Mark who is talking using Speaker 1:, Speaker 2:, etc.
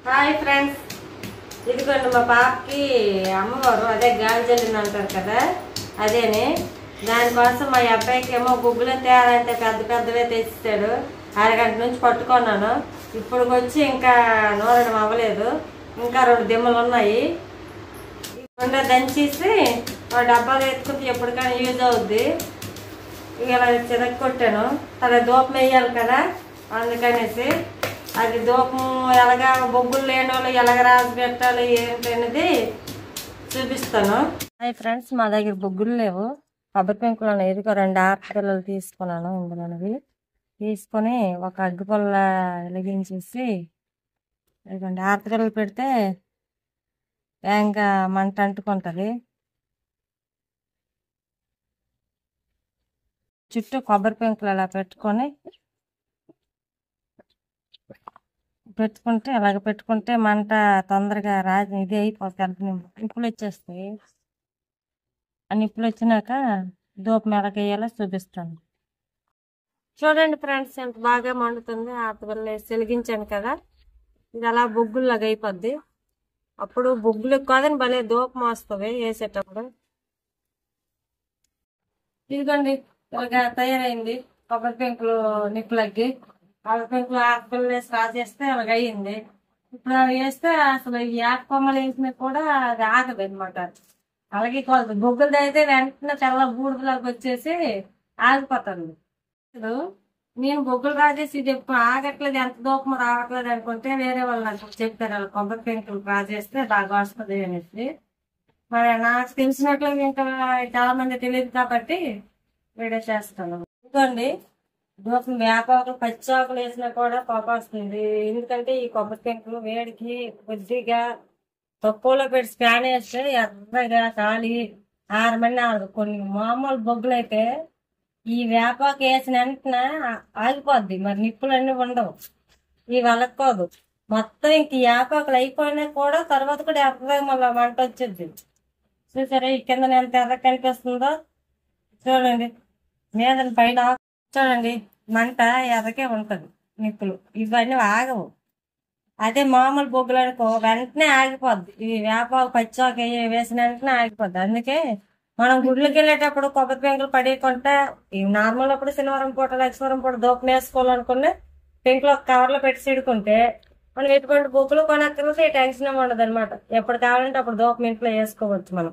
Speaker 1: Hi friends, ఇదిగోండి మా పాపకి అమ్మవారు అదే గాంజలిని అంటారు కదా, అదేనే. దానికోసం మా అబ్బాయికి ఏమో గుగ్గులు తేయాలంటే పెద్ద పెద్దవే తెచ్చిస్తాడు. అరగంట నుంచి పట్టుకున్నాను. ఇప్పుడు వచ్చి ఇంకా నూరడం అవ్వలేదు. ఇంకా 2 దిమ్మలు ఉన్నాయి. ఇంకా దంచేసి డబ్బాలు ఎత్తుకుంటే ఎప్పటికైనా యూజ్ అవుద్ది. ఇలా చిరక్ కొట్టాను. అదే దూపం వేయాలి కదా, అందుకనేసి అది దూపం ఎలాగా బొగ్గులు లేని వాళ్ళు ఎలాగ రాసి పెట్టాలి ఏంటి అనేది చూపిస్తాను. హాయ్ ఫ్రెండ్స్, మా దగ్గర బొగ్గులు లేవు. కొబ్బరి పెంకులు ఉన్నాయి. ఇదిగో 2 ఆడపిల్లలు తీసుకున్నాను. ఇందులోనివి తీసుకొని ఒక అగ్గిపుల్ల వెలిగించేసి ఇదిగోండి ఆడపిల్లలు పెడితే వేగంగా మంట అంటుకుంటుంది. చుట్టూ కొబ్బరి పెంకులు అలా పెట్టుకుంటే అలాగ పెట్టుకుంటే మంట తొందరగా ఇది అయిపోతుంది. నిప్పులు వచ్చేస్తాయి. ఆ నిప్పులు వచ్చినాక దూపం ఎలాగేయాలో చూపిస్తాను. చూడండి ఫ్రెండ్స్, ఎంత బాగా మండుతుంది. ఆతవల్ల వెలిగించాను కదా, ఇది అలా బొగ్గుల్లాగా అయిపోద్ది. అప్పుడు బొగ్గులు కాదని భలే దూపం వస్తుంది వేసేటప్పుడు. ఇదిగోండి ఇలాగా తయారైంది కొబ్బరి పెంకులు నిప్పులకి. కొబ్బరి పెంకులు ఆకులు వేసి రాసేస్తే అలాగ అయ్యింది. ఇప్పుడు అవి వేస్తే అసలు ఈ ఆకు కొమ్మలు వేసినా కూడా అది ఆగదు అనమాట. అలాగే బొగ్గులు అయితే వెంటనే తెల్ల బూడిదలాగా వచ్చేసి ఆగిపోతుంది. ఇప్పుడు నేను బొగ్గులు రాజేసి ఇది ఎప్పుడు ఆగట్లేదు, ఎంత దూపం రావట్లేదు అనుకుంటే వేరే వాళ్ళు నాకు చెప్తారు వాళ్ళు కొబ్బరి పెంకులు రాజేస్తే బాగా వస్తుంది అనేసి. మరి నాకు తెలిసినట్లు ఇంకా చాలా మంది తెలియదు కాబట్టి వీడియో చేస్తాను. ఇదిగోండి దూపం వేపాకులు పచ్చాకులు వేసినా కూడా పొగ వస్తుంది. ఎందుకంటే ఈ కొబ్బరి పెంకులు వేడికి కొద్దిగా తక్కువలో పెట్టి ఫ్యాన్ వేస్తే ఎర్రగా కాలి 6 మంది ఆడదు. కొన్ని మామూలు బొగ్గులు అయితే ఈ వేపాకు వేసిన వెంటనే ఆగిపోద్ది. మరి నిప్పులన్నీ ఉండవు, ఇవి వలక్కోదు మొత్తం. ఇంక ఈ వేపాకులు అయిపోయినా కూడా తర్వాత కూడా ఎర్రగా మళ్ళీ మంట వచ్చింది. చూసారా ఈ కింద ఎంత ఎర్ర కనిపిస్తుందో చూడండి. మీద పైన చూడండి మంట ఎర్రకే ఉంటది. నిప్పులు ఇవన్నీ ఆగవు. అదే మామూలు బొగ్గులు అనుకో వెంటనే ఆగిపోద్ది. ఈ వేపాకు పచ్చాకు వేసిన వెంటనే ఆగిపోద్ది. అందుకే మనం గుడ్లకి వెళ్ళేటప్పుడు కొబ్బరి పెంకులు పడేయకుంటే నార్మల్ అప్పుడు శనివారం పూట లక్ష్మీవారం పూట దూపం వేసుకోవాలనుకునే పెంకులు ఒక కవర్లో పెట్టి సిడుకుంటే మనం ఎటువంటి బొగ్గులు కొనక్కర్లేదు, టెన్షన్ ఉండదు అనమాట. ఎప్పుడు కావాలంటే అప్పుడు దూపం ఇంట్లో వేసుకోవచ్చు మనం.